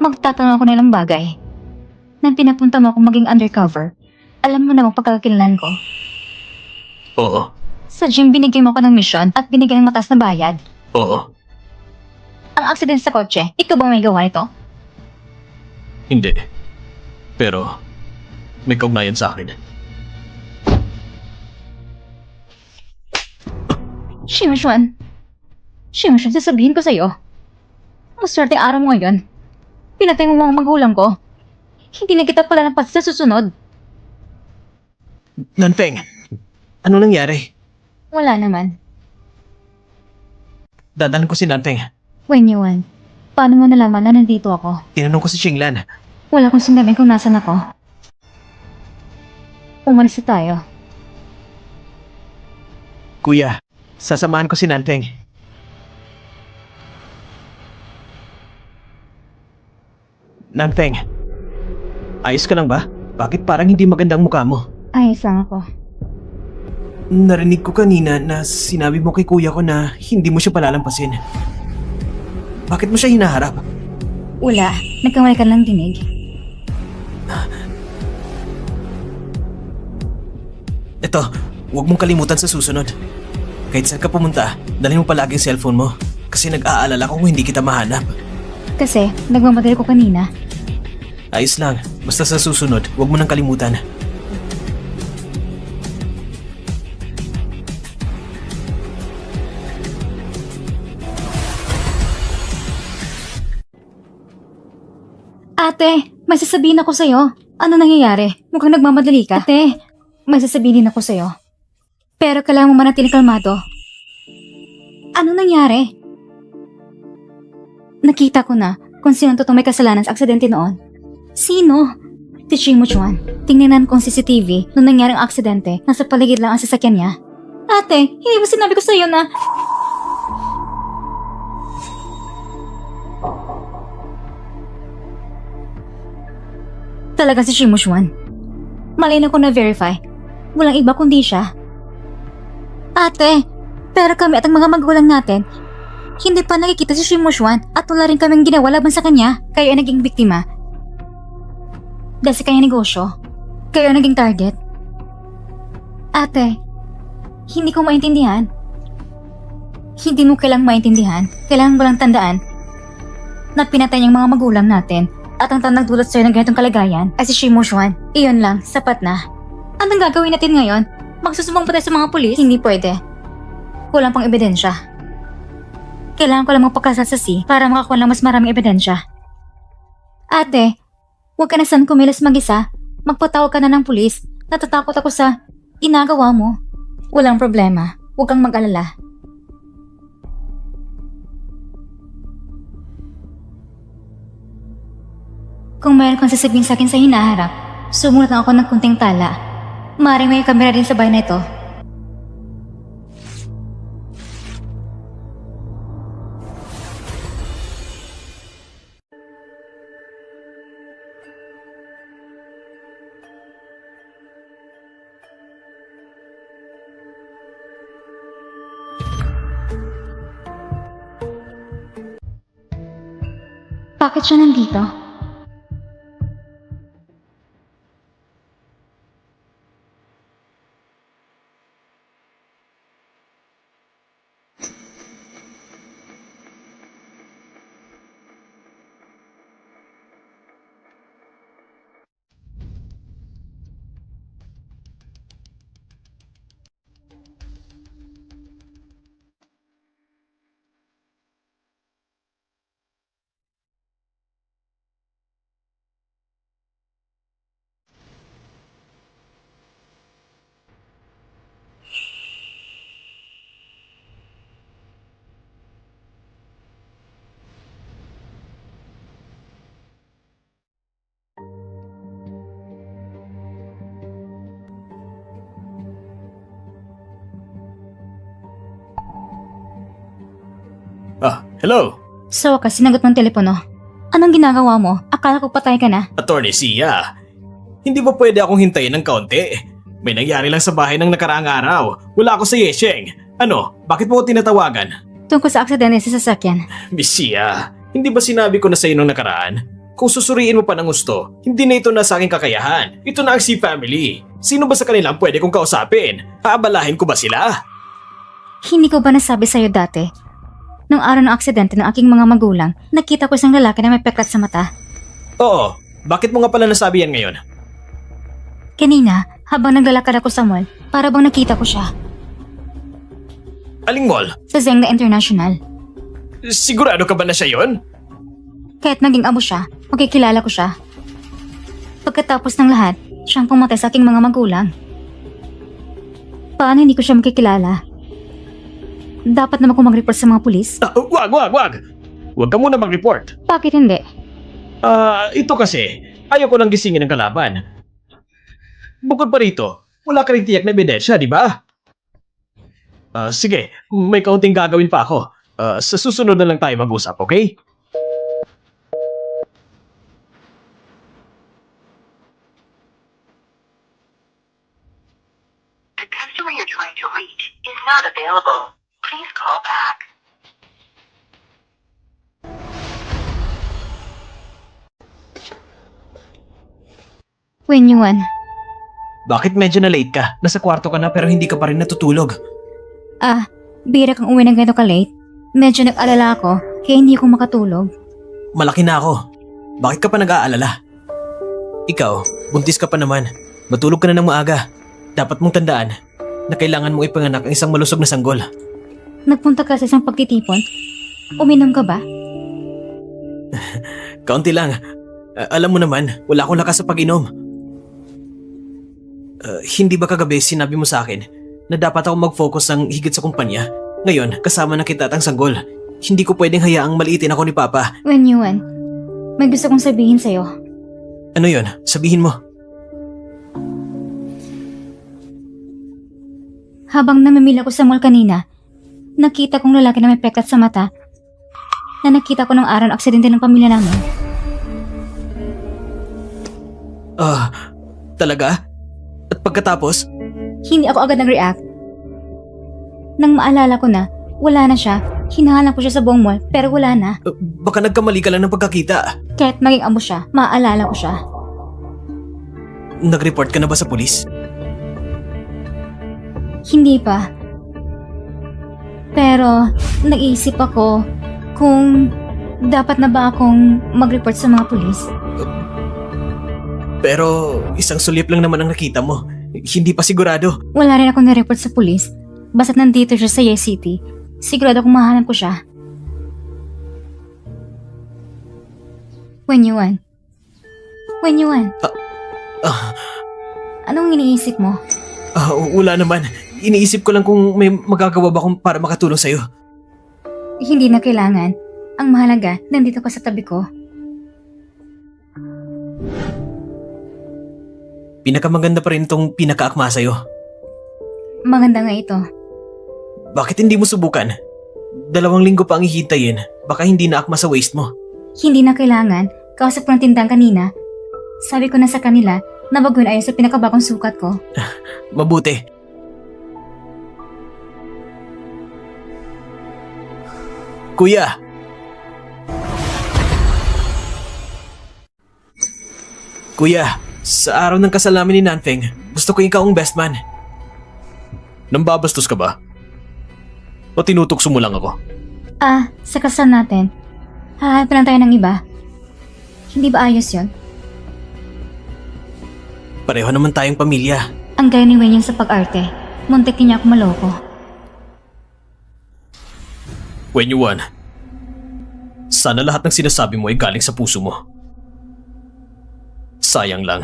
Magtatanong ako ng ilang bagay. Nang pinapunta mo akong maging undercover, alam mo namang pagkakakilanlan ko. Oo. Sa gym, binigay mo ako ng misyon at binigyan ng mataas na bayad. Oo. Ang aksidente sa kotse, ikaw ba may gawa nito? Hindi. Pero, may kaugnayan sa akin. Shimshuan, sasabihin ko sa'yo. Maswerte araw mo ngayon. Pinatay mo mga magulang ko. Hindi na kita palalampas sa susunod. Nanfeng, ano nangyari? Wala naman. Dadalhin ko si Nanfeng. Wen Yuan, paano mo nalaman na nandito ako? Tinanong ko si Qinglan. Wala kong sinabi kung nasan ako. Umalis na tayo. Kuya, sasamahan ko si Nanfeng. Nanfeng, ayos ka lang ba? Bakit parang hindi magandang mukha mo? Ayos lang ako. Narinig ko kanina na sinabi mo kay kuya ko na hindi mo siya palalampasin. Bakit mo siya hinaharap? Wala, nagkamali ka lang dinig. Eto, huwag mong kalimutan sa susunod. Kahit saan ka pumunta, dalhin mo palagi ang cellphone mo. Kasi nag-aalala ko kung hindi kita mahanap. Kasi, nagmamadali ko kanina. Ayos lang, basta sa susunod, huwag mo nang kalimutan. Ate, may sasabihin ako sa'yo. Ano nangyayari? Mukhang nagmamadali ka. Ate, may sasabihin din ako sa'yo. Pero kailangan mo manatiling kalmado. Ano nangyari? Nakita ko na kung sino ang totoong may kasalanan sa aksidente noon. Sino? Si Shimo Chuan. Tingnan ko ang CCTV nung nangyaring aksidente. Nasa paligid lang ang sasakyan niya. Ate, hindi ba sinabi ko sa'yo na... Talaga si Shimo Chuan. Malay na ko na-verify. Walang iba kundi siya. Ate, pero kami at ang mga magulang natin, hindi pa nakikita si Shimo Chuan at wala rin kaming ginawa laban sa kanya. Kayo ay naging biktima. Dahil sa kanyang negosyo, kayo ay naging target. Ate, hindi ko maintindihan. Hindi mo kailang maintindihan. Kailangan mo lang tandaan na pinatay niyang mga magulang natin at ang nagdulot sa'yo ng ganitong kalagayan ay si Shimo Chuan. Iyon lang, sapat na. Anong gagawin natin ngayon? Magsusumbong pa tayo sa mga pulis? Hindi pwede. Kulang pang ebidensya. Kailangan ko lang magpakasasasi para makakuha ng mas maraming ebidensya. Ate, huwag ka na saan kumilos mag-isa. Magpatawag ka na ng pulis. Natatakot ako sa ginagawa mo. Walang problema. Huwag kang mag-alala. Kung mayroon kang sasabihin sa akin sa hinaharap, sumulat lang ako ng kunting tala. Maaaring may kamera din sa bahay na ito. Bakit siya nandito? Hello? So, kasi sinagot ng telepono. Anong ginagawa mo? Akala ko patay ka na. Attorney Sia, hindi ba pwede akong hintayin ng kaunti? May nangyari lang sa bahay ng nakaraang araw. Wala ako sa Yesheng. Ano, bakit mo ko tinatawagan? Tungkol sa aksidente sa sasakyan. Miss Sia, hindi ba sinabi ko na sa iyo nung nakaraan? Kung susuriin mo pa ng gusto, hindi na ito na sa aking kakayahan. Ito na ang C-Family. Sino ba sa kanila ang pwede kong kausapin? Aabalahin ko ba sila? Hindi ko ba nasabi sa'yo dati? Nung araw ng aksidente ng aking mga magulang, nakita ko isang lalaki na may peklat sa mata. Oo, bakit mo nga pala nasabi yan ngayon? Kanina, habang naglalakad ako sa mall, para bang nakita ko siya. Aling mall? Sa Zengda International. Sigurado ka ba na siya yon? Kahit naging amo siya, makikilala ko siya. Pagkatapos ng lahat, siyang pumatay sa aking mga magulang. Paano hindi ko siya makikilala? Dapat naman akong mag-report sa mga pulis? Wag! Huwag ka muna mag-report. Bakit hindi? Ito kasi, ayaw ko lang gisingin ng kalaban. Bukod pa rito, wala ka rin tiyak na ebidensya, di ba? Sige, may kaunting gagawin pa ako. Sa susunod na lang tayo mag-usap, okay? The customer you're trying to reach is not available. Please call back. Wenyuan. Bakit medyo na late ka? Nasa kwarto ka na pero hindi ka pa rin natutulog. Bira kang uwi ng ganito ka-late. Medyo nag-alala ako, kaya hindi ako makatulog. Malaki na ako. Bakit ka pa nag-aalala? Ikaw, buntis ka pa naman. Matulog ka na ng maaga. Dapat mong tandaan na kailangan mong ipanganak ang isang malusog na sanggol. Nagpunta ka sa isang pagtitipon? Uminom ka ba? Kaunti lang. Alam mo naman, wala akong lakas sa pag-inom. Hindi ba kagabi sinabi mo sa akin na dapat ako mag-focus ng higit sa kumpanya? Ngayon, kasama na kita at ang sanggol. Hindi ko pwedeng hayaang maliitin ako ni Papa. Wenyuan, may gusto kong sabihin sa'yo. Ano yon? Sabihin mo. Habang namimili ako sa mall kanina, nakita kong lalaki na may peklat sa mata na nakita ko nung araw ng aksidente ng pamilya namin. Talaga? At pagkatapos? Hindi ako agad nag-react. Nang maalala ko na, wala na siya, hinahanap ko siya sa buong mall pero wala na. Baka nagkamali ka lang ng pagkakita. Kahit maging amo siya, maaalala ko siya. Nag-report ka na ba sa pulis? Hindi pa. Pero, nag-iisip ako kung dapat na ba akong mag-report sa mga pulis. Pero isang sulyap lang naman ang nakita mo. Hindi pa sigurado. Wala rin akong na-report sa pulis. Basta't nandito siya sa Yes City, sigurado kung mahanap ko siya. Wenyuan. Anong iniisip mo? Wala naman. Iniisip ko lang kung may magagawa ba akong para makatulong sa'yo. Hindi na kailangan. Ang mahalaga, nandito ka sa tabi ko. Pinakamaganda pa rin itong pinakaakma sa'yo. Maganda nga ito. Bakit hindi mo subukan? 2 linggo pa ang hihintayin. Baka hindi na akma sa waist mo. Hindi na kailangan. Kausap ko ng tindang kanina. Sabi ko na sa kanila na baguhin ayon sa pinakabagong sukat ko. Mabuti. Kuya! Kuya, sa araw ng kasal namin ni Nanfeng, gusto ko ikaw ang best man. Nambabastos ka ba? O tinutokso mo lang ako? Sa kasal natin, hahanap lang tayo ng iba. Hindi ba ayos yun? Pareho naman tayong pamilya. Ang gaya ni Wenyang sa pag-arte. Muntik niya ako maloko. Wenyuan, sana lahat ng sinasabi mo ay galing sa puso mo. Sayang lang,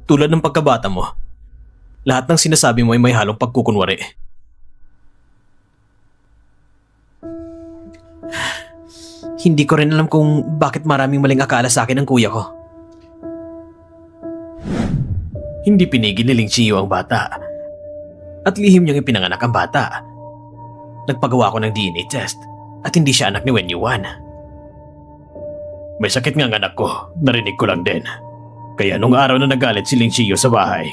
tulad ng pagkabata mo, lahat ng sinasabi mo ay may halong pagkukunwari. Hindi ko rin alam kung bakit maraming maling akala sa akin ng kuya ko. Hindi pinigil ni Ling Chiyo ang bata. At lihim niyang ipinanganak ang bata. Nagpagawa ko ng DNA test at hindi siya anak ni Wen Yuan. May sakit nga ang anak ko, narinig ko lang din. Kaya nung araw na nagalit si Ling Chiyo sa bahay,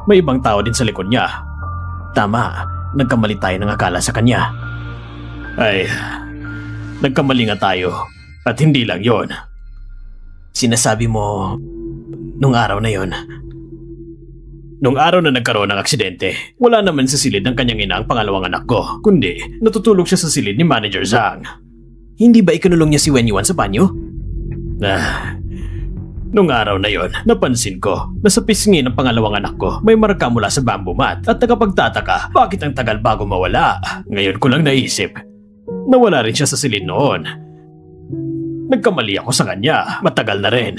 may ibang tao din sa likod niya. Tama, nagkamali tayo ng akala sa kanya. Ay, nagkamali nga tayo at hindi lang yon. Sinasabi mo, nung araw na yon. Nung araw na nagkaroon ng aksidente, wala naman sa silid ng kanyang ina ang pangalawang anak ko, kundi natutulog siya sa silid ni Manager Zhang. Hindi ba ikinulong niya si Wen Yuan sa banyo? Nung araw na yon, napansin ko na sa pisngi ng pangalawang anak ko may marka mula sa bamboo mat at nakapagtataka bakit ang tagal bago mawala. Ngayon ko lang naisip, nawala rin siya sa silid noon. Nagkamali ako sa kanya, matagal na rin.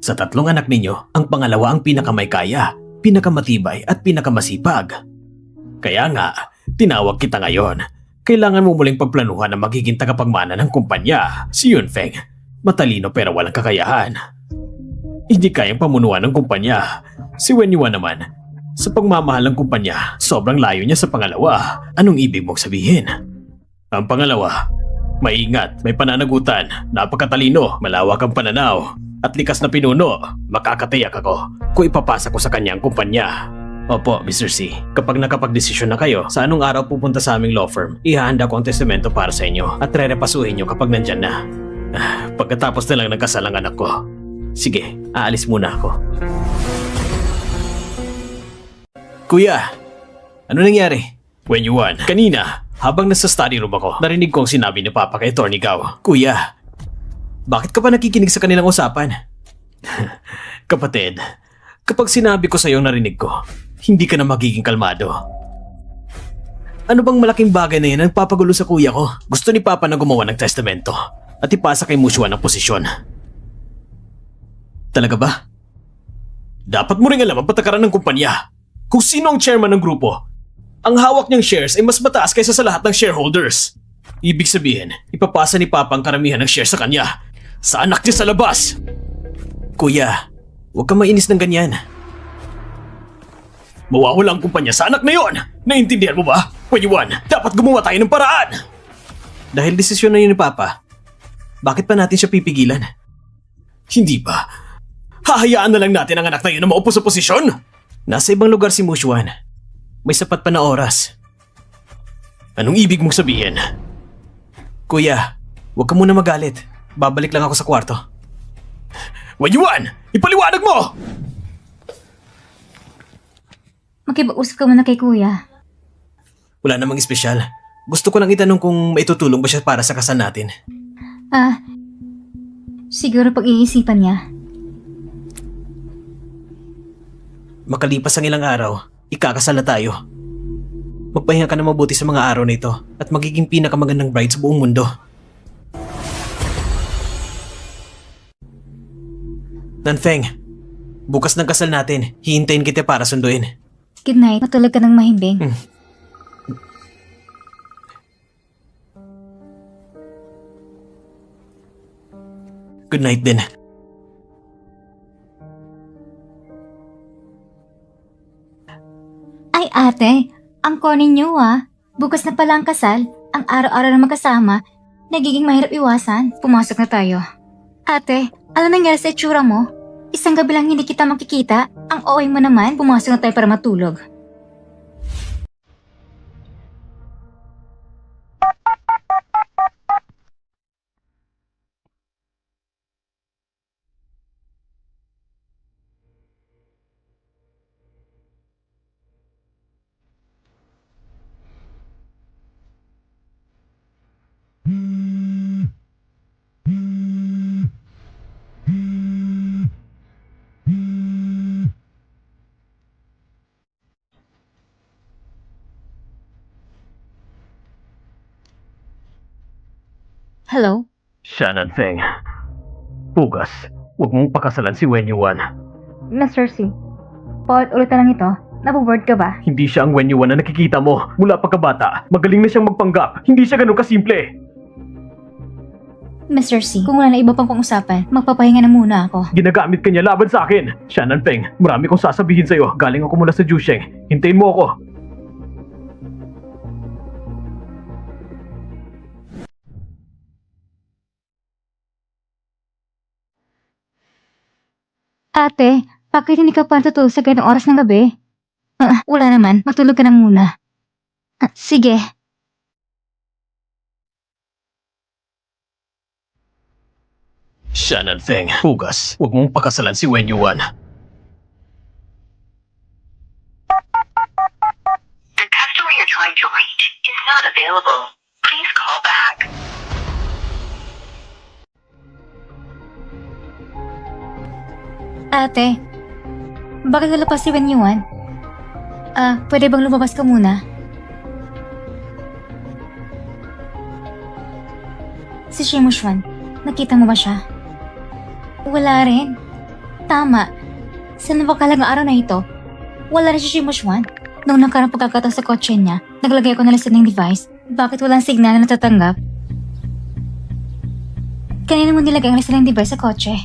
Sa tatlong anak ninyo, ang pangalawa ang pinakamay kaya, pinakamatibay at pinakamasipag. Kaya nga, tinawag kita ngayon. Kailangan mo muling pagplanuhan na magiging tagapagmana ng kumpanya. Si Yunfeng, matalino pero walang kakayahan. Hindi kayang pamunuan ng kumpanya. Si Wen Yuan naman, sa pagmamahal ng kumpanya, sobrang layo niya sa pangalawa. Anong ibig mong sabihin? Ang pangalawa, maingat, may pananagutan, napakatalino, malawak ang pananaw, at likas na pinuno. Makakatiyak ako kung ipapasa ko sa kanya ang kumpanya. Opo, Mr. C. Kapag nakapag-desisyon na kayo sa anong araw pupunta sa aming law firm, ihahanda ko ang testamento para sa inyo at rerepasuhin nyo kapag nandyan na. Pagkatapos na lang nagkasal ang anak ko. Sige, aalis muna ako. Kuya, ano nangyari? Wen Yuan, kanina, habang nasa study room ako, narinig ko ang sinabi ni Papa kay Attorney Gao. Kuya, bakit ka pa nakikinig sa kanilang usapan? Kapatid, kapag sinabi ko sa iyo ang narinig ko, hindi ka na magiging kalmado. Ano bang malaking bagay na yan ang papagulo sa kuya ko? Gusto ni Papa na gumawa ng testamento at ipasa kay Mushuan ang posisyon. Talaga ba? Dapat mo ring alam ang patakaran ng kumpanya. Kung sino ang chairman ng grupo, ang hawak niyang shares ay mas mataas kaysa sa lahat ng shareholders. Ibig sabihin, ipapasa ni Papa ang karamihan ng shares sa kanya. Sa anak niya sa labas. Kuya, huwag kang mainis ng ganyan. Mawawala ang kumpanya sa anak na yon. Naiintindihan mo ba? Wen Yuan, dapat gumawa tayo ng paraan. Dahil desisyon na yun ni Papa, bakit pa natin siya pipigilan? Hindi ba? Hahayaan na lang natin ang anak na yun na maupo sa posisyon? Nasa ibang lugar si Mushuan. May sapat pa na oras. Anong ibig mong sabihin? Kuya, huwag ka muna magalit. Babalik lang ako sa kwarto. Wen Yuan! Ipaliwanag mo! Makipag-usap ka muna kay kuya. Wala namang espesyal. Gusto ko lang itanong kung maitutulong ba siya para sa kasal natin. Siguro pag-iisipan niya. Makalipas ang ilang araw, ikakasal na tayo. Magpahinga ka na mabuti sa mga araw na ito at magiging pinakamagandang bride sa buong mundo. Nanfeng, bukas ng kasal natin, hihintayin kita para sunduin. Good night. Matulog ka ng mahimbing. Good night din. Ay ate, ang corny niyo Bukas na pala ang kasal, ang araw-araw na magkasama, nagiging mahirap iwasan. Pumasok na tayo. Ate, ano nangyari sa itsura mo? Isang gabi lang hindi kita makikita. Ang OA mo naman, pumasok na tayo para matulog. Hello? Siya, Nanfeng. Bukas, huwag mong pakasalan si Wen Yuan. Mr. C, paulit ulit na lang ito. Naboboard ka ba? Hindi siya ang Wen Yuan na nakikita mo. Mula pagkabata, magaling na siyang magpanggap. Hindi siya ganun kasimple. Mr. C, kung wala na iba pang pang-usapan, magpapahinga na muna ako. Ginagamit ka niya laban sa akin. Siya, Nanfeng, marami kong sasabihin sa'yo. Galing ako mula sa Jusheng. Hintayin mo ako. Ate, bakit hindi ka pa natutulog sa ganong oras ng gabi? Wala naman, matulog ka na muna. Sige. Siya, Nanfeng. Hugas, huwag mong pakasalan si Wen Yuan. The customer you're trying to reach is not available. Please call back. Ate, bakit wala pa si Wen Yuan? Pwede bang lumabas ka muna? Si Shimushuan, nakita mo ba siya? Wala rin. Tama. Sa napakalang araw na ito, wala rin si Shimushuan. Nung nakarang pagkakataon sa kotse niya, naglagay ako ng listening device. Bakit walang signal na natatanggap? Kanina mo nilagay ang listening device sa kotse.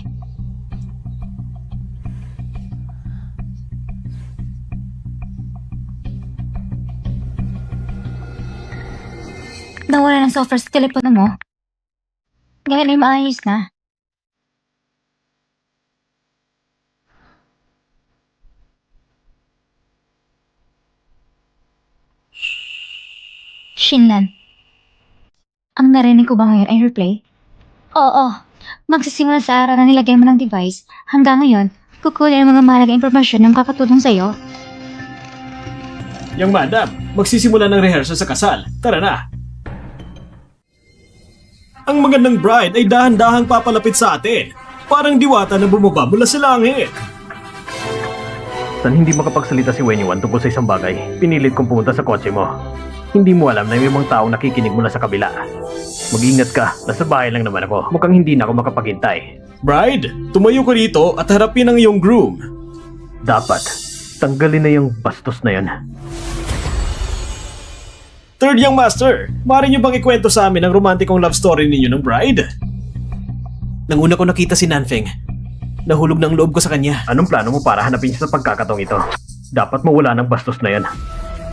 Nawala ng software sa telepono mo. Ngayon ay maayos na. Shinlan, ang narinig ko ba ngayon ay replay? Oo. Magsisimula sa araw na nilagay mo ng device. Hanggang ngayon, kukunin ang mga mahalagang impormasyon na makakatulong sa'yo. Yang madam, magsisimula ng rehearsal sa kasal. Tara na! Ang magandang bride ay dahan-dahang papalapit sa atin. Parang diwata na bumaba mula sa langit. San hindi makapagsalita si Wen Yuan tungkol sa isang bagay, pinilit kong pumunta sa kotse mo. Hindi mo alam na may mga taong nakikinig mula sa kabila. Mag-ingat ka, nasa bahay lang naman ako. Mukhang hindi na ako makapaghintay. Bride, tumayo ka rito at harapin ang iyong groom. Dapat, tanggalin na yung bastos na yan. Third Young Master, maaari niyo bang ikwento sa amin ang romantikong love story ninyo ng bride? Nang una ko nakita si Nanfeng, nahulog ng loob ko sa kanya. Anong plano mo para hanapin siya sa pagkakataong ito? Dapat mawala ng bastos na yan.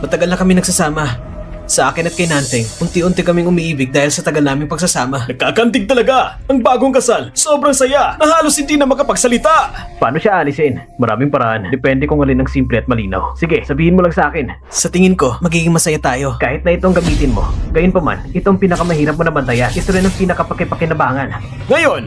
Matagal na kami nagsasama. Sa akin at kay Nanfeng, unti-unti kaming umiibig dahil sa tagal naming pagsasama. Nagkakantig talaga! Ang bagong kasal, sobrang saya, na halos hindi na makapagsalita! Paano siya alisin? Maraming paraan. Depende kung alin ang simple at malinaw. Sige, sabihin mo lang sa akin. Sa tingin ko, magiging masaya tayo. Kahit na itong gamitin mo. Gayunpaman, itong pinakamahirap mo na bantayan. Ito rin ang pinakapakipakinabangan. Ngayon,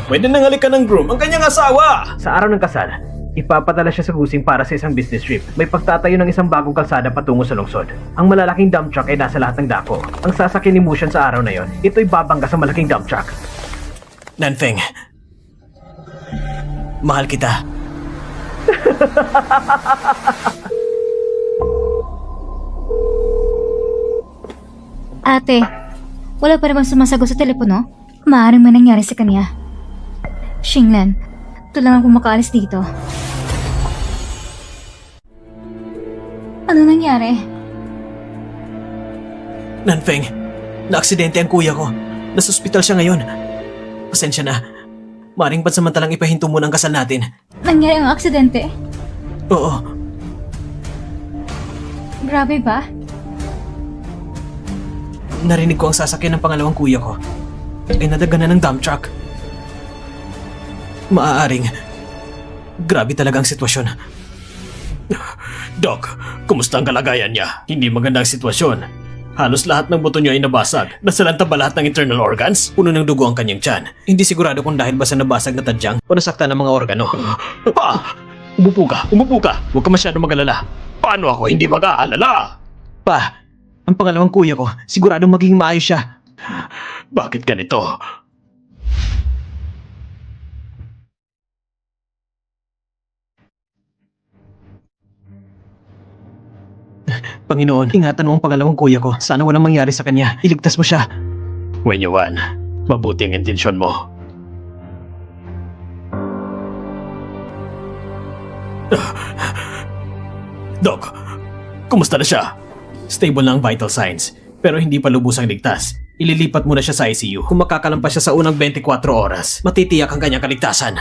pwede nang halikan ng groom ang kanyang asawa! Sa araw ng kasal, ipapadala siya sa Gusing para sa isang business trip. May pagtatayo ng isang bagong kalsada patungo sa lungsod. Ang malalaking dump truck ay nasa lahat ng dako. Ang sasakyan ni Mushan sa araw na yon, ito'y babangga sa malaking dump truck. Nanfeng, mahal kita. Ate, wala pa namang sumasagot sa telepono? Maaaring may nangyari sa kanya. Shinglan, ito lang ako makaalis dito. Ano nangyari? Nanfeng, naaksidente ang kuya ko. Nasa ospital siya ngayon. Pasensya na. Maring pansamantalang ipahinto muna ang kasal natin. Nangyari ang aksidente? Oo, Grabe ba? narinig ko ang sasakyan ng pangalawang kuya ko. Ay nadaganan ng dump truck. Maaaring, grabe talaga ang sitwasyon. Doc, kumusta ang kalagayan niya? Hindi maganda ang sitwasyon. Halos lahat ng buto niya ay nabasag. Nasalanta ba lahat ng internal organs? Puno ng dugo ang kanyang tiyan. Hindi sigurado kung dahil ba sa nabasag na tadyang o nasaktan ng mga organo. Pa! Umupo ka! Umupo ka! Huwag ka masyado mag-alala. Paano ako hindi mag-aalala? Pa, ang pangalawang kuya ko, siguradong magiging maayos siya. Bakit ganito? Panginoon, ingatan mo ang pangalawang kuya ko. Sana walang mangyari sa kanya. Iligtas mo siya. Wen Yuan, mabuti ang intensyon mo. Doc, kumusta na siya? Stable na ang vital signs, pero hindi pa lubusang ligtas. Ililipat muna siya sa ICU. Kung makakalampas siya sa unang 24 oras, matitiyak ang kanyang kaligtasan.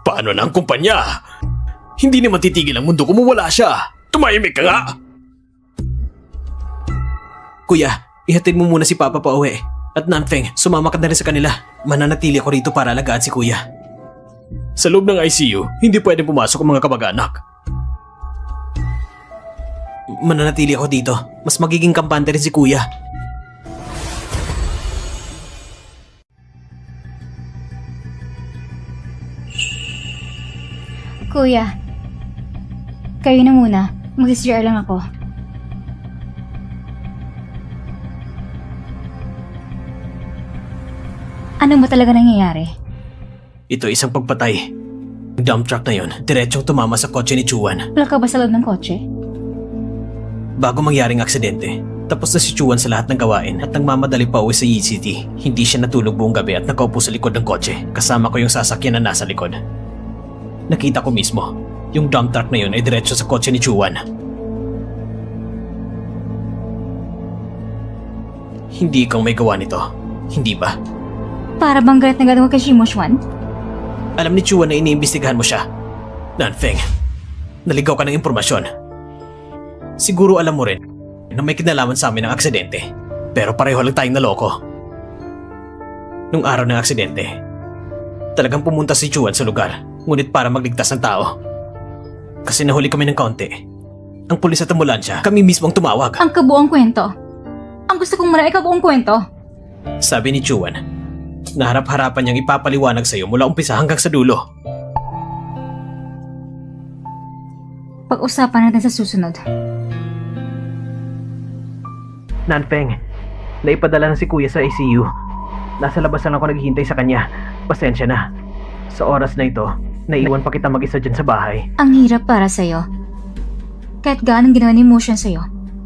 Paano na ang kumpanya? Hindi naman titigil ang mundo kung wala siya. Tumahimik ka nga! Kuya, ihatid mo muna si Papa pa uwi. At Nanfeng, sumama ka na rin sa kanila. Mananatili ako rito para alagaan si Kuya. Sa loob ng ICU, hindi pwede pumasok ang mga kamag-anak. Mananatili ako dito. Mas magiging kampante rin si Kuya. Kuya, kayo na muna. Mag-CR lang ako. Ano ba talaga nangyayari? Ito isang pagpatay. Yung dump truck na yon, diretsong tumama sa kotse ni Chuan. Wala ka ba sa loob ng kotse? Bago mangyaring aksidente, tapos na si Chuan sa lahat ng gawain at nagmamadali pa uwi sa City. Hindi siya natulog buong gabi at nakaupo sa likod ng kotse. Kasama ko yung sasakyan na nasa likod. Nakita ko mismo, yung dump truck na yon ay diretso sa kotse ni Chuan. Hindi ikaw may gawa nito, hindi ba? Para bang galit na galit kay Shimoshwan? Alam ni Chuan na iniimbestigahan mo siya. Nanfeng, naligaw ka ng impormasyon. Siguro alam mo rin na may kinalaman sa amin ng aksidente. Pero pareho lang tayong naloko. Nung araw ng aksidente, talagang pumunta si Chuan sa lugar, ngunit para magligtas ng tao. Kasi nahuli kami ng kaunti. Ang pulis at ambulansya, kami mismo ang tumawag. Ang kabuong kwento. Ang gusto kong marinig kabuong kwento. Sabi ni Chuan, na harap-harapan niyang ipapaliwanag sa'yo mula umpisa hanggang sa dulo. Pag-usapan natin sa susunod. Nanfeng, naipadala na si Kuya sa ICU. Nasa labas lang ako naghihintay sa kanya. Pasensya na. Sa oras na ito, naiwan pa kita mag-isa dyan sa bahay. Ang hirap para sa'yo. Kahit gaano ginawa ni Motion sa'yo,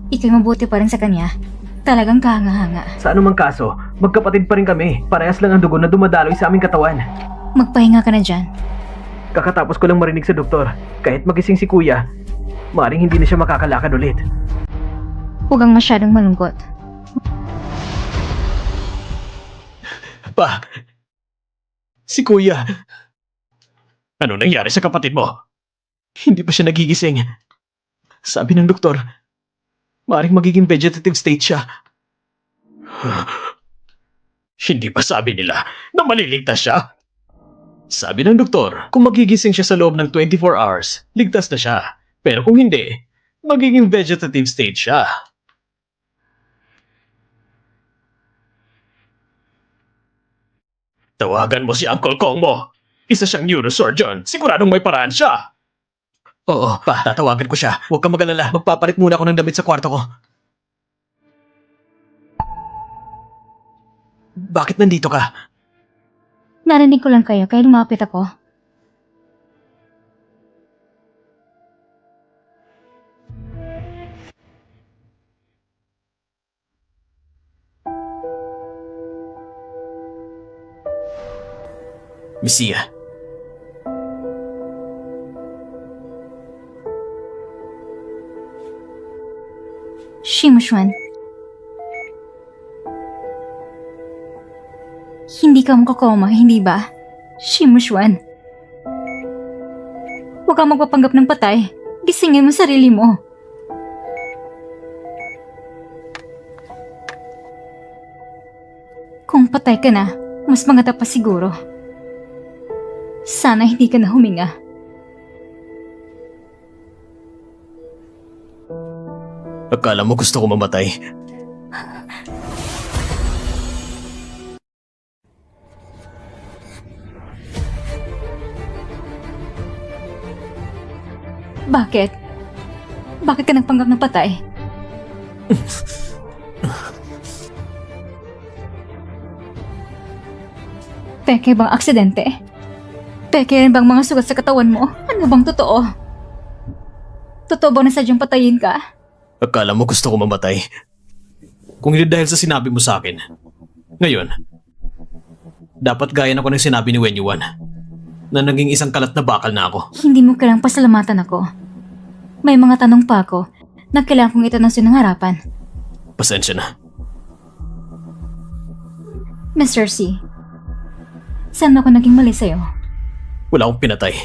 ikaw'y mabuti pa rin sa kanya. Talagang kahanga-hanga. Sa anumang kaso, magkapatid pa rin kami. Parehas lang ang dugo na dumadaloy sa aming katawan. Magpahinga ka na dyan. Kakatapos ko lang marinig sa doktor, kahit magising si Kuya, maaaring hindi na siya makakalakad ulit. Huwag kang masyadong malungkot. Pa! Si Kuya! Ano nangyari sa kapatid mo? Hindi pa siya nagigising. Sabi ng doktor, maaaring magiging vegetative state siya. Hindi ba sabi nila na maliligtas siya? Sabi ng doktor, kung magigising siya sa loob ng 24 hours, ligtas na siya. Pero kung hindi, magiging vegetative state siya. Tawagan mo si Uncle Kong mo. Isa siyang neurosurgeon. Siguradong may paraan siya. Oo, pa, tatawagan ko siya. Huwag kang mag-alala. Magpapalit muna ako ng damit sa kwarto ko. Bakit nandito ka? Narinig ko lang kayo kaya lumapit ako. Misia. Shimoshwan. Hindi ka makakoma, hindi ba? Shimoshwan. Huwag kang magpapanggap ng patay. Gisingin mo sarili mo. Kung patay ka na, mas maganda pa siguro. Sana hindi ka na huminga. Akala mo gusto ko mamatay? Bakit? Bakit ka nagpanggap ng patay? Peke bang aksidente? Peke rin bang mga sugat sa katawan mo? Ano bang totoo? Totoo ba na sadyang patayin ka? Akala mo gusto ko mamatay? Kung hindi dahil sa sinabi mo sa akin. Ngayon, dapat gaya na ko ng sinabi ni Wen Yuan na naging isang kalat na bakal na ako. Hindi mo kailangang pasalamatan ako. May mga tanong pa ako na kailangan kong itanong sa ng harapan. Pasensya na. Mr. C, saan ako naging mali sa'yo? Wala akong pinatay.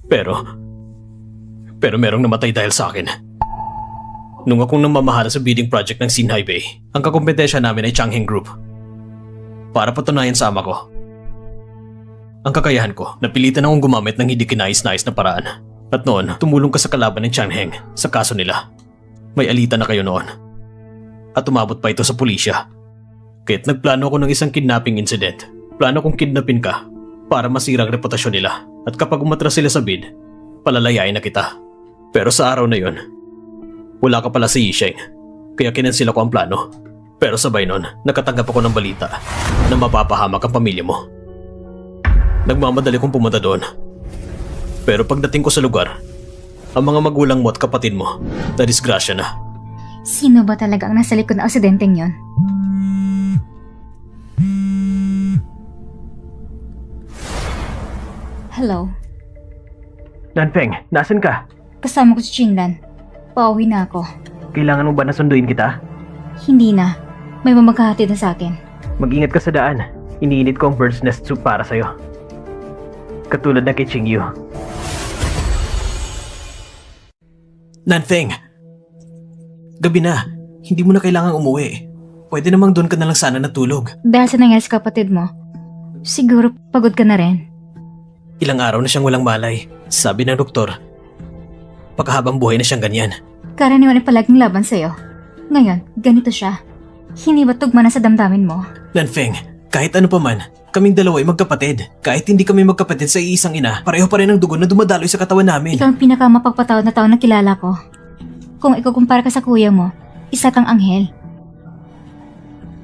Pero merong namatay dahil sa akin. Nung akong namamahala sa bidding project ng Sinhai Bay, ang kakompetensya namin ay Changheng Group. Para patunayan sa ama ko ang kakayahan ko, napilitan akong gumamit ng hindi kinais-nais na paraan. At noon, tumulong ka sa kalaban ng Changheng sa kaso nila. May alitan na kayo noon. At umabot pa ito sa pulisya. Kaya't nagplano ako ng isang kidnapping incident. Plano kong kidnapin ka para masira ang reputasyon nila At kapag umatras sila sa bid, palalayain na kita. Pero sa araw na yon, wala ka pala sa Yisheng, kaya kinansila ko ang plano. Pero sabay nun, nakatanggap ako ng balita na mapapahamak ang pamilya mo. Nagmamadali kong pumunta doon. Pero pagdating ko sa lugar, ang mga magulang mo at kapatid mo, nadisgrasya na. Sino ba talaga ang nasa likod ng aksidenteng yon? Hello? Nanfeng, nasan ka? Kasama ko si Chinlan. Pauwi na ako. Kailangan mo ba na sunduin kita? Hindi na. May mamaghahatid na sa akin. Mag-ingat ka sa daan. Iniinit ko ang bird's nest soup para sa'yo. Katulad na kay Qingyu. Nanfeng! Gabi na. Hindi mo na kailangang umuwi. Pwede namang doon ka na lang sana natulog. Dahil sa nangyari sa kapatid mo, siguro pagod ka na rin. Ilang araw na siyang walang malay. Sabi ng doktor, pagkahabang buhay na siyang ganyan. Karaniwan ay palaging laban sa'yo. Ngayon, ganito siya. Hindi ba tugma na sa damdamin mo? Nanfeng, kahit ano pa man, kaming dalawa ay magkapatid. Kahit hindi kami magkapatid sa iisang ina, pareho pa rin ang dugo na dumadaloy sa katawan namin. Ikaw ang pinakamapagpatawad na tao na kilala ko. Kung ikukumpara ka sa kuya mo, isa kang anghel.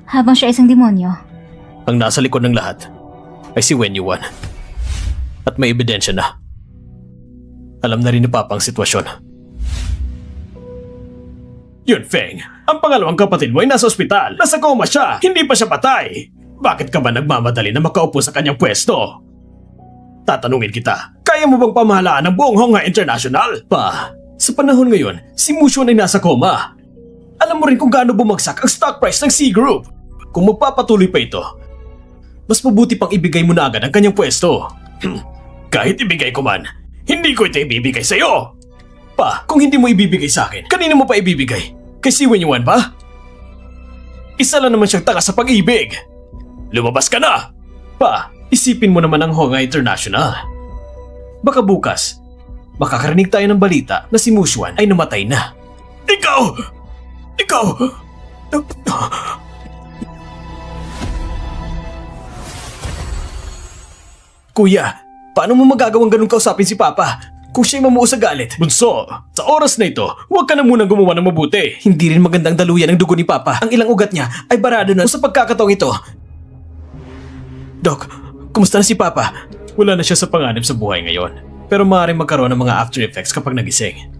Habang siya isang demonyo. Ang nasa likod ng lahat ay si Wen Yuan. At may ebidensya na. Alam na rin ni Papa ang sitwasyon. Yun, Feng. Ang pangalawang kapatid mo ay nasa ospital. Nasa coma siya. Hindi pa siya patay. Bakit ka ba nagmamadali na makaupo sa kanyang pwesto? Tatanungin kita, kaya mo bang pamahalaan ang buong Honghai International? Pa, sa panahon ngayon, si Mushuan ay nasa coma. Alam mo rin kung gaano bumagsak ang stock price ng C Group. Kung magpapatuloy pa ito, mas mabuti pang ibigay mo na agad ang kanyang pwesto. Kahit ibigay ko man, hindi ko ito ibibigay sa'yo. Pa, kung hindi mo ibibigay sa akin, kanino mo pa ibibigay? Kay si Wen Yuan ba? Isa lang naman siyang tanga sa pag-ibig. Lumabas ka na! Pa, isipin mo naman ang Honghai International. Baka bukas, makakarinig tayo ng balita na si Mushuan ay namatay na. Ikaw! Kuya, paano mo magagawang ganun kausapin si Papa? Kung siya'y mamuo sa galit. Bunso, sa oras na ito, huwag ka na munang gumawa ng mabuti. Hindi rin magandang daluyan ang dugo ni Papa. Ang ilang ugat niya ay barado na sa pagkakataong ito. Dok, kumusta na si Papa? Wala na siya sa panganib sa buhay ngayon. Pero maaaring magkaroon ng mga after effects kapag nagising.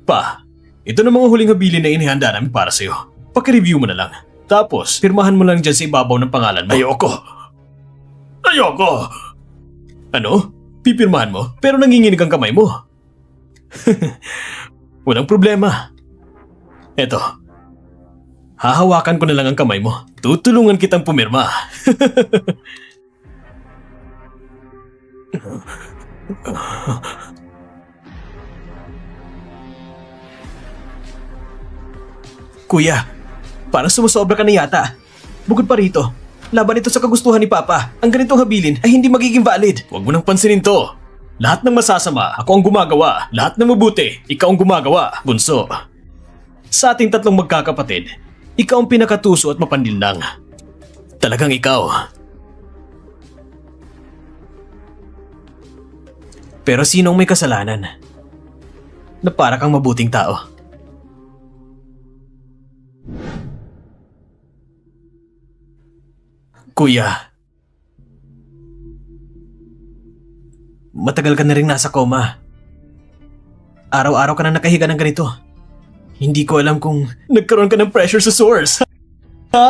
Pa, ito na mga huling habilin na inihanda namin para sa'yo. Paki-review mo na lang. Tapos, pirmahan mo lang dyan sa ibabaw ng pangalan mo. Ayoko! Ano? Pipirmahan mo pero nanginginig ang kamay mo. Walang problema. Eto. Hahawakan ko na lang ang kamay mo. Tutulungan kitang pumirma. Kuya, parang sumusobra ka na yata. Bukod pa rito, laban ito sa kagustuhan ni Papa. Ang ganitong habilin ay hindi magiging valid. Huwag mo nang pansinin to. Lahat ng masasama, ako ang gumagawa. Lahat ng mabuti, ikaw ang gumagawa. Bunso, sa ating tatlong magkakapatid, ikaw ang pinakatuso at mapandinlang. Talagang ikaw. Pero sinong may kasalanan na para kang mabuting tao? Kuya, matagal ka na rin nasa coma. Araw-araw ka na nakahiga ng ganito. Hindi ko alam kung nagkaroon ka ng pressure sa source. Ha?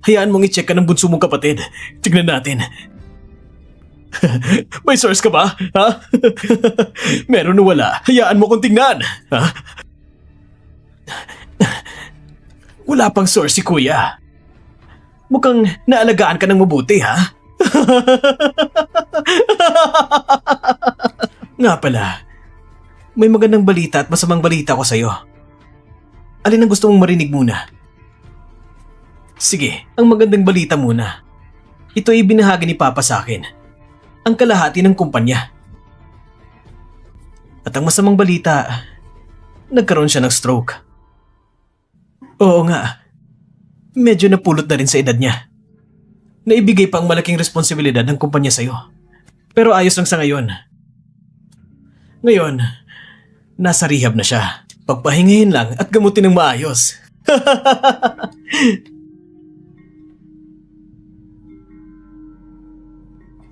Hayaan mong i-check ka ng bunso mong kapatid. Tignan natin. May source ka ba? Ha? Meron o wala? Hayaan mo kong tingnan. Ha? Wala pang source si Kuya. Mukhang naalagaan ka ng mabuti, ha? Nga pala, may magandang balita at masamang balita ko sa'yo. Alin ang gusto mong marinig muna? Sige, ang magandang balita muna. Ito ay binahagi ni Papa sa akin. Ang kalahati ng kumpanya. At ang masamang balita, nagkaroon siya ng stroke. Oo nga. medyo napulot na rin sa edad niya. Naibigay pang malaking responsibilidad ng kumpanya sa'yo. Pero ayos lang sa ngayon. Ngayon, nasa rehab na siya. Pagpahingahin lang at gamutin ng maayos.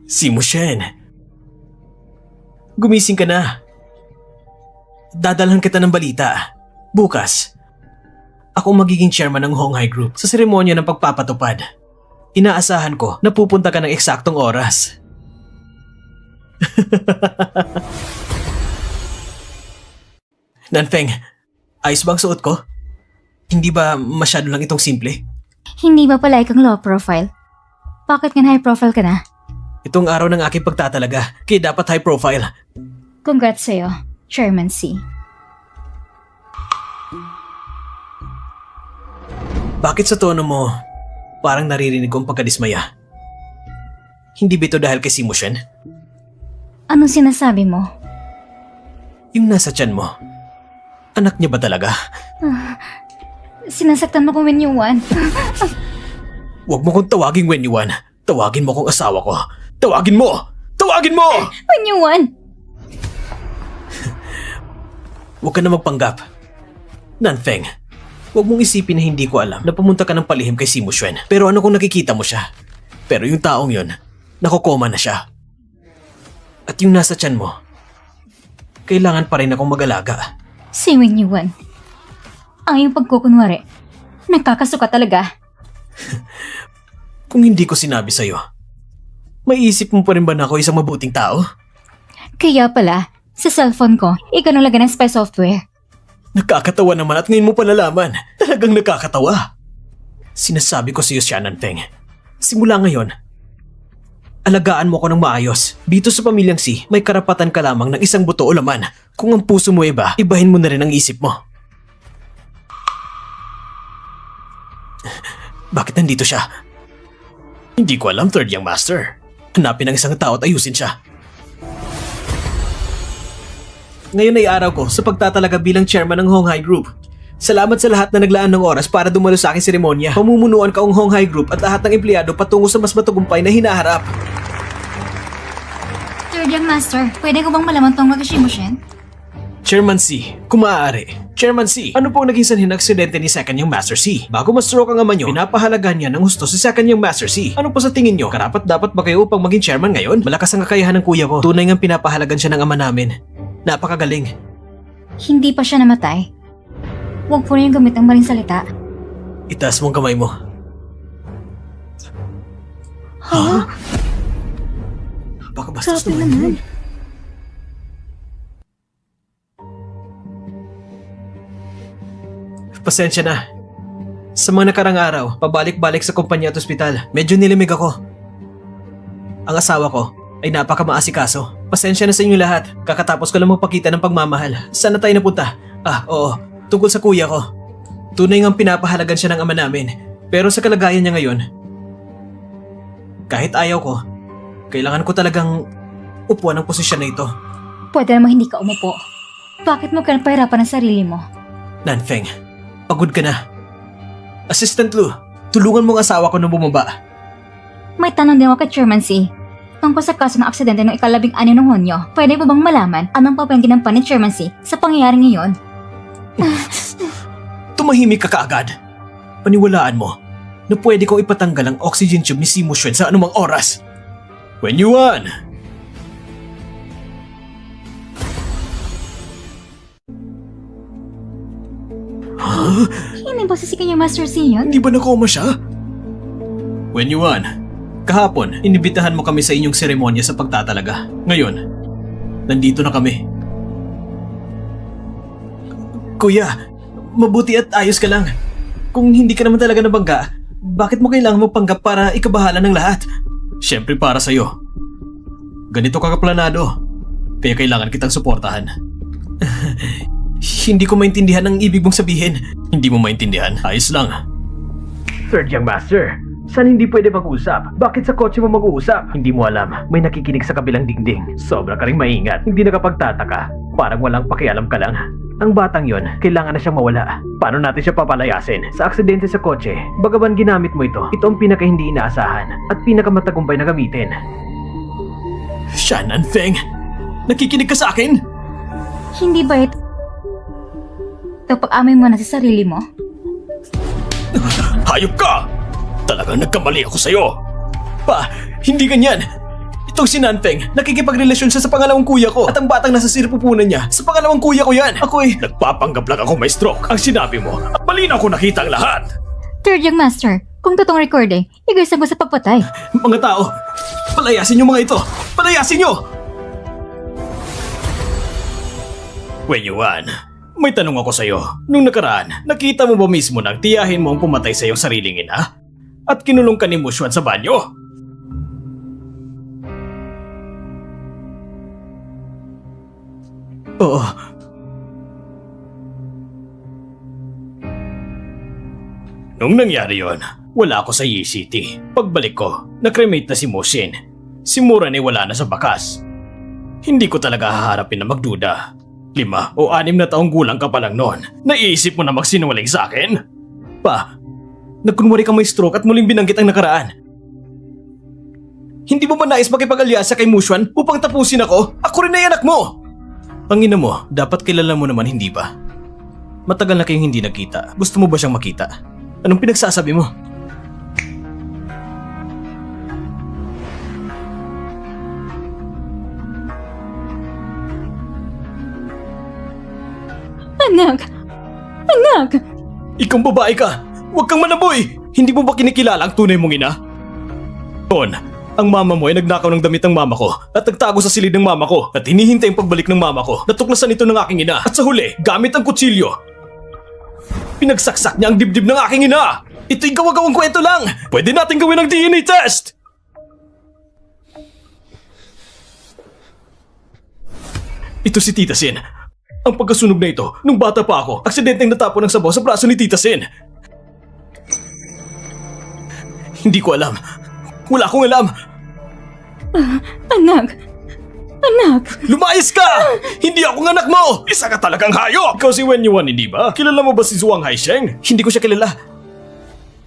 Si Mushen. Gumising ka na. Dadalhan kita ng balita. Bukas, ako magiging chairman ng Honghai Group sa seremonya ng pagpapatupad. Inaasahan ko na pupunta ka ng eksaktong oras. Nanfeng, ayos ba ang suot ko? Hindi ba masyado lang itong simple? Hindi ba pala ikang low profile? Bakit nga high profile ka na? Itong araw ng aking pagtatalaga, kaya dapat high profile. Congrats sa'yo, Chairman C. Bakit sa tono mo, parang naririnig ko ang pagkadismaya? Hindi ba ito dahil kay si Mushen? Anong sinasabi mo? Yung nasa tiyan mo, anak niya ba talaga? Sinasaktan mo kung when you want. Huwag mo kong tawagin when you want. Tawagin mo kong asawa ko. Tawagin mo! Tawagin mo! When you want! Huwag ka na magpanggap. Nanfeng, huwag mong isipin na hindi ko alam na pumunta ka ng palihim kay si Mushen. Pero ano kung nakikita mo siya? Pero yung taong yun, nakokoma na siya. At yung nasa tiyan mo, kailangan pa rin akong mag-alaga. Say when you want. Ang iyong pagkukunwari, nakakasuka talaga. Kung hindi ko sinabi sa'yo, maiisip mo pa rin ba na ako isang mabuting tao? Kaya pala, sa cellphone ko, ikaw nang lagyan ng spy software. Nakakatawa naman at ngayon mo pa nalaman. Talagang nakakatawa. Sinasabi ko sa'yo, Shannon Feng. Simula ngayon, alagaan mo ko ng maayos. Dito sa pamilyang Si, may karapatan ka lamang ng isang buto o laman. Kung ang puso mo iba, ibahin mo na rin ang isip mo. Bakit nandito siya? Hindi ko alam, Third Young Master. Hanapin ang isang tao at ayusin siya. Ngayon ay araw ko sa pagtatalaga bilang chairman ng Honghai Group. Salamat sa lahat na naglaan ng oras para dumalo sa aking seremonya. Pamumunuan ka ang Honghai Group at lahat ng empleyado patungo sa mas matagumpay na hinaharap. Third Young Master, pwede ko bang malaman tungkol kay Mushen? Chairman C, kung maaari. Chairman C, ano pong naging sanhin ng aksidente ni Second Young Master C? Bago ma-stroke ang ama nyo, pinapahalagan niya ng husto si Second Young Master C. Ano po sa tingin nyo? Karapat dapat ba kayo upang maging chairman ngayon? Malakas ang kakayahan ng kuya ko. Tunay ngang pinapahalagan siya ng ama namin. Napakagaling. Hindi pa siya namatay. Huwag po na yung gamit ng maling salita. Itaas mong kamay mo. Ha? Baka bastos Grabe naman naman. yun. Pasensya na. Sa mga nakarang araw, pabalik-balik sa kumpanya at ospital, medyo nilimig ako. Ang asawa ko ay napakamaasikaso. Pasensya na sa inyo lahat. Kakatapos ko lang magpakita ng pagmamahal. Saan na tayo napunta? Oo. Tungkol sa kuya ko. Tunay ngang pinapahalagan siya ng ama namin. Pero sa kalagayan niya ngayon, kahit ayaw ko, kailangan ko talagang upuan ang posisyon na ito. Pwede namang hindi ka umupo. Bakit mo ka napahirapan ang sarili mo? Nanfeng, pagod ka na. Assistant Lu, tulungan mo ang asawa ko na bumaba. May tanong din ako kay Chairman C. Tungkol sa kaso ng aksidente ng ika-16 ng Hunyo, pwede mo bang malaman anong papel ginampan ni Chairman C sa pangyayari ngayon? Tumahimik ka kaagad. Paniwalaan mo na pwede kong ipatanggal ang oxygen tube ni Si Mushen sa anumang oras. When you want! Hindi ba si kanya Master C yun? Hindi ba nakoma siya? When you want. Kahapon, inibitahan mo kami sa inyong seremonya sa pagtatalaga. Ngayon, nandito na kami. Kuya, mabuti at ayos ka lang. Kung hindi ka naman talaga nabangga, bakit mo kailangan magpanggap para ikabahala ng lahat? Siyempre para sa'yo. Ganito ka kaplanado. Kaya kailangan kitang suportahan. Hindi ko maintindihan ang ibig mong sabihin. Hindi mo maintindihan? Ayos lang. Third Young Master, saan hindi pwede mag-usap? Bakit sa kotse mo mag-uusap? Hindi mo alam, may nakikinig sa kabilang dingding. Sobra ka ring maingat. Hindi nakapagtataka. Parang walang pakialam ka lang. Ang batang yon, kailangan na siyang mawala. Paano natin siya papalayasin? Sa aksidente sa kotse, bagaman ginamit mo ito ang pinaka hindi inaasahan at pinakamatagumpay na gamitin. Shannon Feng, nakikinig ka sa akin? Hindi ba ito pag-amin mo na sa sarili mo? Hayop ka! Talagang nagkamali ako sa'yo. Pa, hindi ganyan. Itong si Nanfeng, nakikipagrelasyon siya sa pangalawang kuya ko at ang batang nasa siripupunan niya, sa pangalawang kuya ko yan. Ako'y nagpapanggap lang ako may stroke. Ang sinabi mo, at malinaw ko nakita ang lahat. Third young master, kung totoong recording, igaysan ko sa pagpatay. Mga tao, palayasin niyo mga ito! Palayasin niyo! When Yuan, may tanong ako sa'yo. Nung nakaraan, nakita mo ba mismo nang tiyahin mo ang pumatay sa iyong sariling ina? At kinulong ka ni Mushuan sa banyo? Oo. Nung nangyari yon, wala ako sa Yi City. Pagbalik ko, nakremate na si Mushin. Si Muran ay wala na sa bakas. Hindi ko talaga haharapin na magduda. 5 o 6 na taong gulang ka pa lang noon. Naiisip mo na magsinungaling sa akin? Pa, nagkunwari ka may stroke at muling binanggit ang nakaraan. Hindi mo ba nais makipag-alyasa kay Mushuan upang tapusin ako? Ako rin ay anak mo! Ang ina mo, dapat kilala mo naman, hindi ba? Matagal na kayong hindi nagkita. Gusto mo ba siyang makita? Anong pinagsasabi mo? Anak! Anak! Ikaw babae ka! Huwag kang manaboy! Hindi mo ba kinikilala ang tunay mong ina? Noon, ang mama mo ay nagnakaw ng damit ng mama ko at nagtago sa silid ng mama ko at hinihintay ang pagbalik ng mama ko. Natuklasan ito ng aking ina at sa huli, gamit ang kutsilyo, pinagsaksak niya ang dibdib ng aking ina! Ito'y gawa-gawang kwento lang! Pwede natin gawin ang DNA test! Ito si Tita Sin. Ang pagkasunog na ito, nung bata pa ako, aksidenteng natapon ng sabaw sa braso ni Tita Sin. Hindi ko alam. Wala akong alam. Anak! Anak! Lumayas ka! Hindi ako ng anak mo! Isa ka talagang hayop! Ikaw si Wen Yuan, hindi ba? Kilala mo ba si Zhuang Haisheng? Hindi ko siya kilala.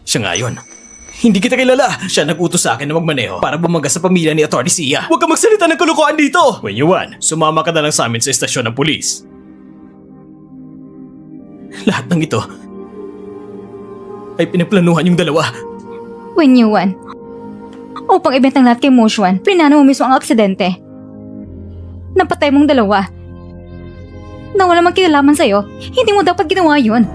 Siya nga yun. Hindi kita kilala. Siya nag-utos sa akin na magmaneho para bumaga sa pamilya ni Atty. Sia. Huwag ka magsalita ng kalokohan dito! Wen Yuan, sumama ka na lang sa amin sa estasyon ng pulis. Lahat ng ito ay pinaplanuhan yung dalawa. When you won. Upang ibenta ang lahat kay Mushuan, plinano mo mismo ang aksidente. Napatay mong dalawa. Na wala mang kinalaman sa'yo, hindi mo dapat ginawa yun.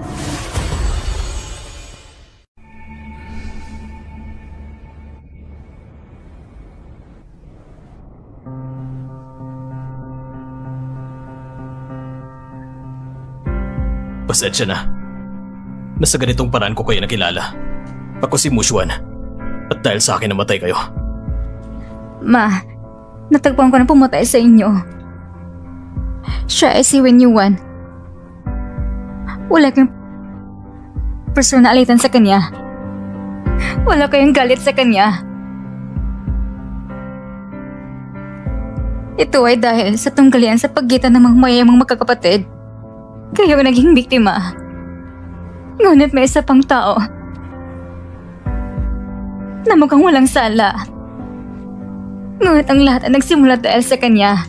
Pasensya na. Nasa ganitong paraan ko kayo nakilala. Ako si Mushuan. At dahil sa akin namatay kayo. Ma, natagpuan ko na pumatay sa inyo. Siya ay si Wen Yuan. Wala kayong personalitan sa kanya. Wala kayong galit sa kanya. Ito ay dahil sa tunggalian sa pagitan ng mga mayayamang magkakapatid. Kayo ang naging biktima. Ngunit may isa pang tao na mukhang walang sala. Ngunit ang lahat ay nagsimula dahil sa kanya.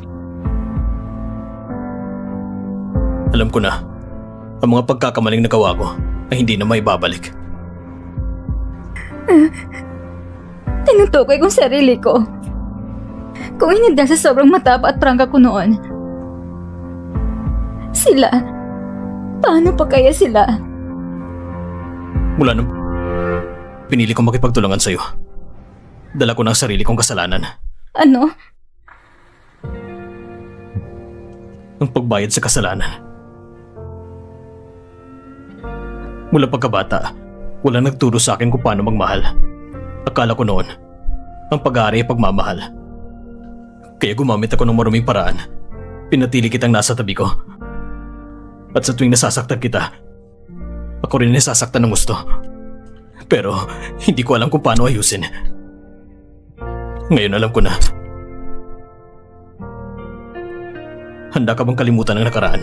Alam ko na, ang mga pagkakamaling nagawa ko ay hindi na maibabalik. Tinutukoy kong sarili ko. Kung hindi dahil sa sobrang matapa at prangka ko noon. Sila, paano pa kaya sila? Mula nung pinili kong makipagtulungan sa'yo, dala ko na ang sarili kong kasalanan. Ano? Ang pagbayad sa kasalanan. Mula pagkabata, walang nagturo sa akin kung paano magmahal. Akala ko noon, ang pag-aari ay pagmamahal. Kaya gumamit ako ng maruming paraan. Pinatili kitang nasa tabi ko. At sa tuwing nasasaktan kita, ako rin nasasaktan ng gusto. Pero hindi ko alam kung paano ayusin. Ngayon alam ko na. Handa ka bang kalimutan ang nakaraan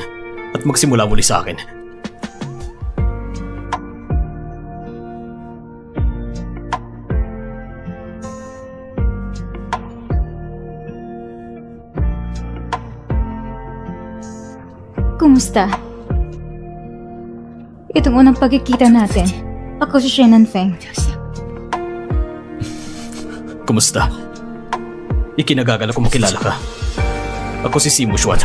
at magsimula muli sa akin. Kumusta? Itong unang pagkikita natin. Ako si Shannon Feng. Kumusta? Ikinagagalak ko makilala ka. Ako si Simu Xuan.